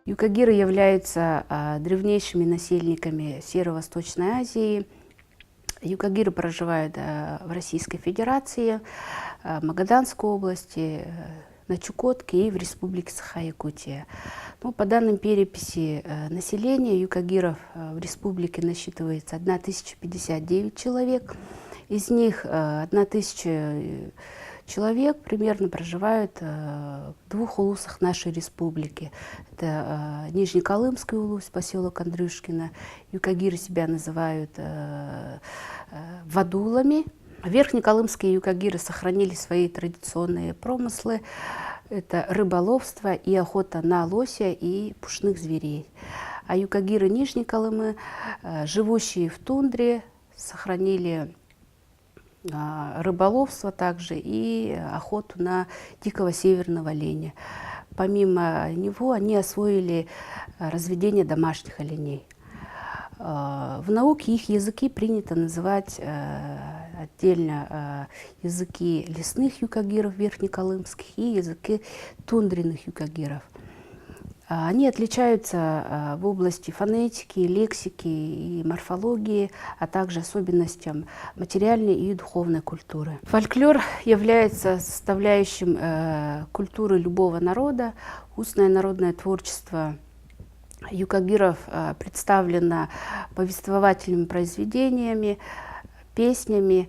Юкагиры являются древнейшими насельниками Северо-Восточной Азии. Юкагиры проживают в Российской Федерации, Магаданской области, на Чукотке и в Республике Саха-Якутия. Ну, по данным переписи населения, юкагиров в республике насчитывается 1059 человек. Из них 1000 человек примерно проживают в двух улусах нашей республики. Это Нижнеколымский улус, поселок Андрюшкино. Юкагиры себя называют вадулами. Верхнеколымские юкагиры сохранили свои традиционные промыслы. Это рыболовство и охота на лося и пушных зверей. А юкагиры Нижней Колымы, живущие в тундре, сохранили рыболовство также и охоту на дикого северного оленя. Помимо него они освоили разведение домашних оленей. В науке их языки принято называть отдельно языки лесных юкагиров верхнеколымских и языки тундренных юкагиров. Они отличаются в области фонетики, лексики и морфологии, а также особенностям материальной и духовной культуры. Фольклор является составляющим культуры любого народа. Устное народное творчество юкагиров представлено повествовательными произведениями, песнями,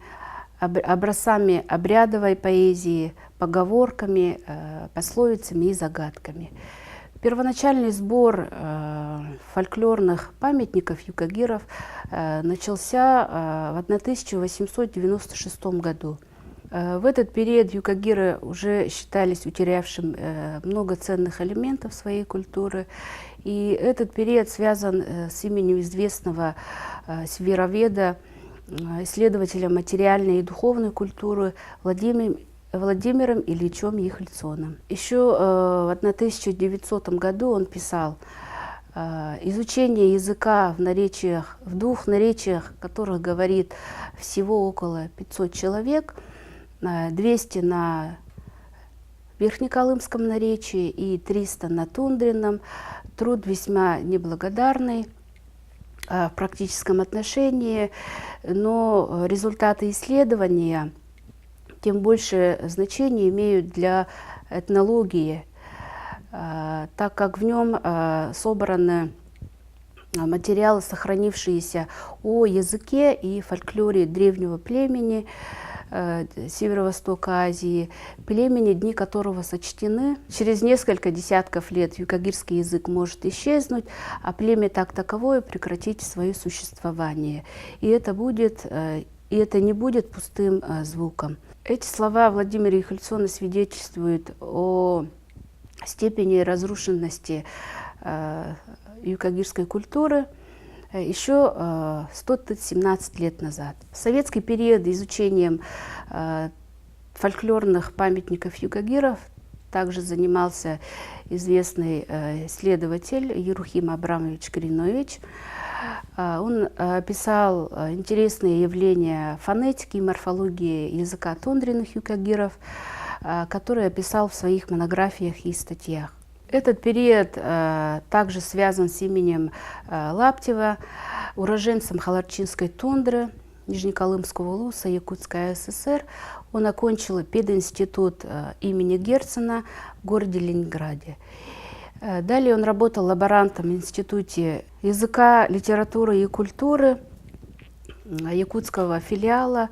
образцами обрядовой поэзии, поговорками, пословицами и загадками. Первоначальный сбор фольклорных памятников юкагиров начался в 1896 году. В этот период юкагиры уже считались утерявшим много ценных элементов своей культуры. И этот период связан с именем известного североведа, исследователя материальной и духовной культуры Владимиром Ильичем Ехлицоном. Еще в 1900 году он писал: изучение языка в двух наречиях, которых говорит всего около 500 человек, 200 на верхнеколымском наречии и 300 на тундренном, труд весьма неблагодарный в практическом отношении, но результаты исследования тем больше значения имеют для этнологии, так как в нем собраны материалы, сохранившиеся о языке и фольклоре древнего племени Северо-Востока Азии, племени, дни которого сочтены. Через несколько десятков лет юкагирский язык может исчезнуть, а племя так таковое прекратить свое существование. И это не будет пустым звуком. Эти слова Владимира Ехлицона свидетельствуют о степени разрушенности юкагирской культуры еще 117 лет назад. В советский период изучением фольклорных памятников юкагиров также занимался известный исследователь Ерухим Абрамович Кринович. Он описал интересные явления фонетики и морфологии языка тундренных юкагиров, которые описал в своих монографиях и статьях. Этот период также связан с именем Лаптева, уроженцем Халарчинской тундры, Нижнеколымского улуса, Якутской ССР. Он окончил пединститут имени Герцена в городе Ленинграде. Далее он работал лаборантом в Институте языка, литературы и культуры якутского филиала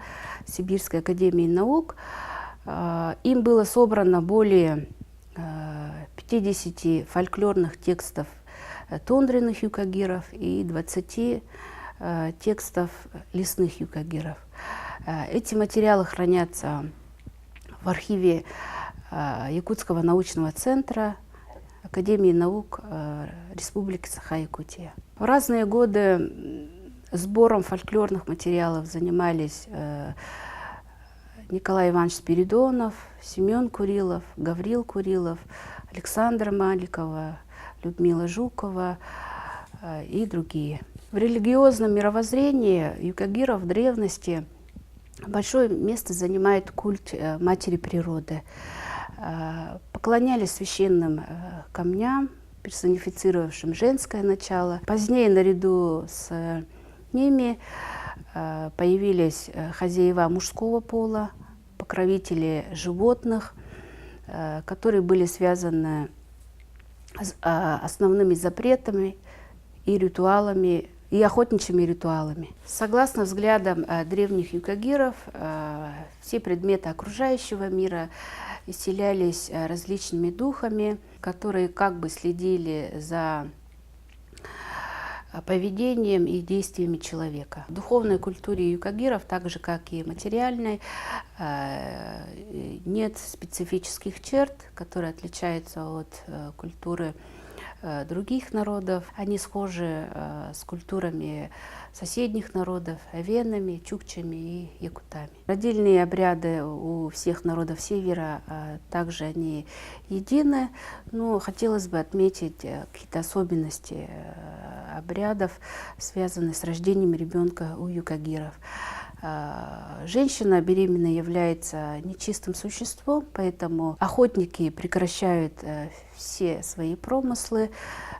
Сибирской академии наук. Им было собрано более 50 фольклорных текстов тундренных юкагиров и 20 текстов лесных юкагиров. Эти материалы хранятся в архиве Якутского научного центра Академии наук Республики Саха-Якутия. В разные годы сбором фольклорных материалов занимались Николай Иванович Спиридонов, Семен Курилов, Гаврил Курилов, Александра Маликова, Людмила Жукова и другие. В религиозном мировоззрении юкагиров в древности большое место занимает культ Матери Природы. Поклонялись священным камням, персонифицировавшим женское начало. Позднее наряду с ними появились хозяева мужского пола, покровители животных, которые были связаны с основными запретами и ритуалами, и охотничьими ритуалами. Согласно взглядам древних юкагиров, все предметы окружающего мира исцелялись различными духами, которые как бы следили за поведением и действиями человека. В духовной культуре юкагиров, так же как и материальной, нет специфических черт, которые отличаются от культуры других народов. Они схожи с культурами соседних народов, венами, чукчами и якутами. Родильные обряды у всех народов Севера также они едины, но хотелось бы отметить какие-то особенности обрядов, связанные с рождением ребенка у юкагиров. Женщина беременная является нечистым существом, поэтому охотники прекращают все свои промыслы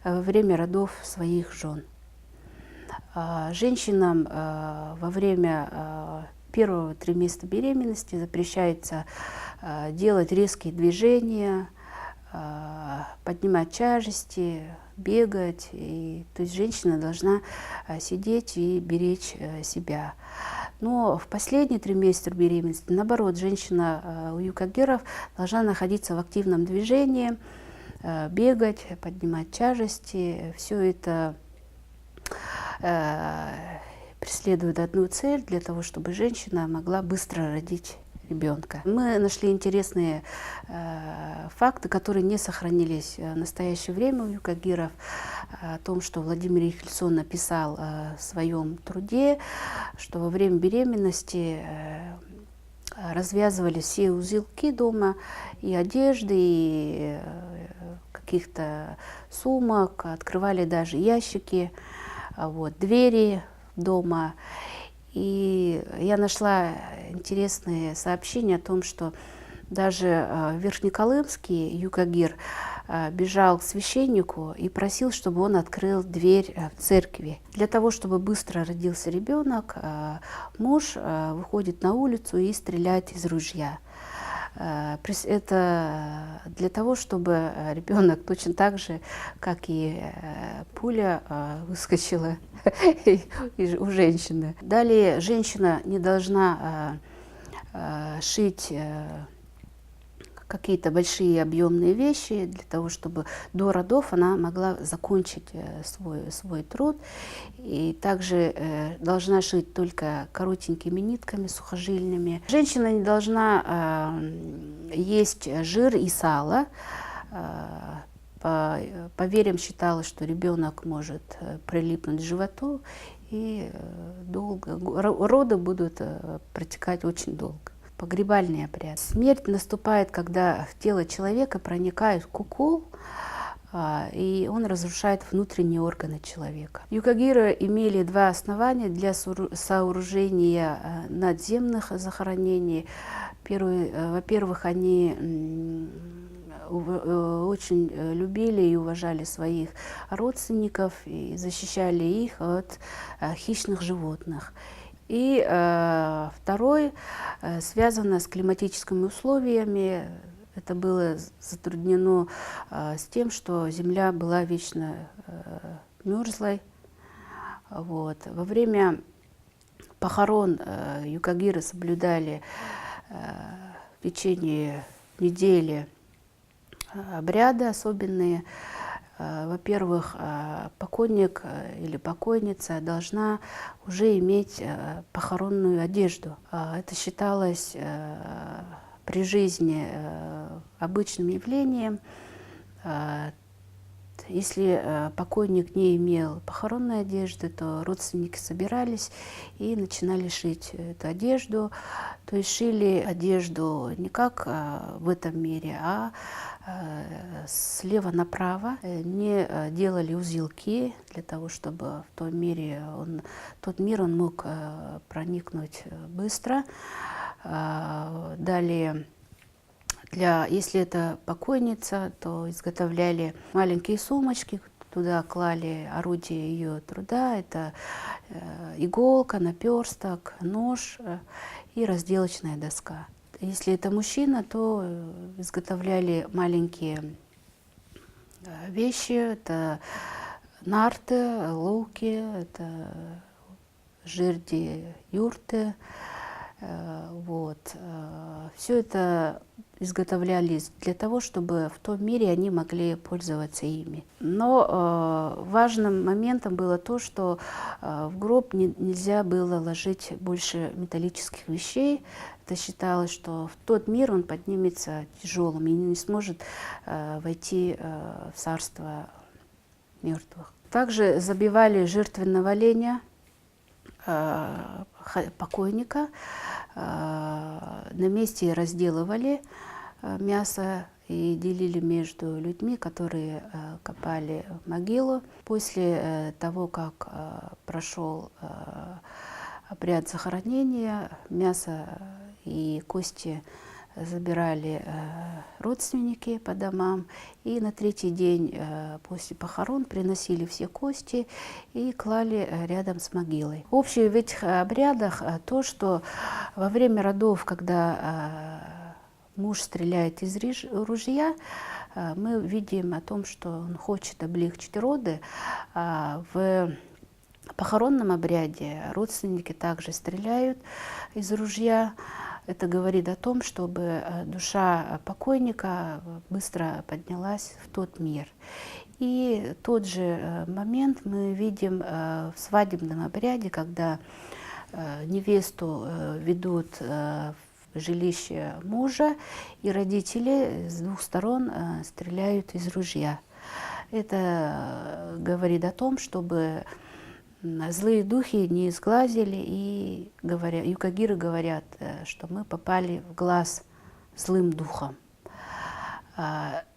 во время родов своих жен. Женщинам во время первого триместра беременности запрещается делать резкие движения, поднимать тяжести, бегать. То есть женщина должна сидеть и беречь себя. Но в последний триместр беременности, наоборот, женщина у юкагиров должна находиться в активном движении, бегать, поднимать тяжести. Все это преследует одну цель, для того, чтобы женщина могла быстро родить ребенка. Мы нашли интересные факты, которые не сохранились в настоящее время у юкагиров, о том, что Владимир Ихельсон написал в своем труде, что во время беременности развязывали все узелки дома, и одежды, и каких-то сумок, открывали даже ящики, двери дома. И я нашла интересные сообщения о том, что даже верхнеколымский юкагир бежал к священнику и просил, чтобы он открыл дверь в церкви. Для того, чтобы быстро родился ребенок, муж выходит на улицу и стреляет из ружья. Это для того, чтобы ребенок точно так же, как и пуля, выскочила у женщины. Далее женщина не должна шить какие-то большие объемные вещи для того, чтобы до родов она могла закончить свой труд. И также должна шить только коротенькими нитками, сухожильными. Женщина не должна есть жир и сало. По поверьям считалось, что ребенок может прилипнуть к животу, и роды будут протекать очень долго. Погребальный обряд. Смерть наступает, когда в тело человека проникает кукол, и он разрушает внутренние органы человека. Юкагиры имели два основания для сооружения надземных захоронений. Во-первых, они очень любили и уважали своих родственников и защищали их от хищных животных. И второй связано с климатическими условиями. Это было затруднено с тем, что земля была вечно мерзлой. Во время похорон юкагиры соблюдали в течение недели обряды особенные. Во-первых, покойник или покойница должна уже иметь похоронную одежду. Это считалось при жизни обычным явлением. Если покойник не имел похоронной одежды, то родственники собирались и начинали шить эту одежду. То есть шили одежду не как в этом мире, а слева направо. Не делали узелки для того, чтобы в тот мир он мог проникнуть быстро. Далее Если это покойница, то изготовляли маленькие сумочки, туда клали орудие ее труда, это иголка, наперсток, нож и разделочная доска. Если это мужчина, то изготовляли маленькие вещи, это нарты, луки, это жерди, юрты. Вот. Все это изготовлялись для того, чтобы в том мире они могли пользоваться ими. Но важным моментом было то, что в гроб нельзя было ложить больше металлических вещей. Это считалось, что в тот мир он поднимется тяжелым и не сможет войти в царство мертвых. Также забивали жертвенного оленя, покойника, на месте разделывали мясо и делили между людьми, которые копали могилу. После того, как прошел обряд захоронения, мясо и кости забирали родственники по домам, и на третий день после похорон приносили все кости и клали рядом с могилой. Общее в этих обрядах то, что во время родов, когда муж стреляет из ружья, мы видим о том, что он хочет облегчить роды. В похоронном обряде родственники также стреляют из ружья. Это говорит о том, чтобы душа покойника быстро поднялась в тот мир. И тот же момент мы видим в свадебном обряде, когда невесту ведут в жилище мужа, и родители с двух сторон стреляют из ружья. Это говорит о том, чтобы злые духи не сглазили, и юкагиры говорят, что мы попали в глаз злым духом.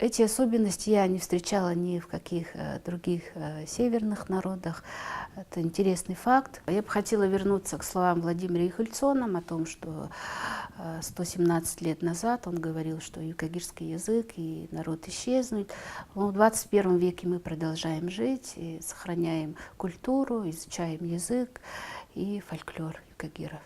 Эти особенности я не встречала ни в каких других северных народах. Это интересный факт. Я бы хотела вернуться к словам Владимира Ихельсона о том, что 117 лет назад он говорил, что юкагирский язык и народ исчезнут. Но в 21 веке мы продолжаем жить, и сохраняем культуру, изучаем язык и фольклор юкагиров.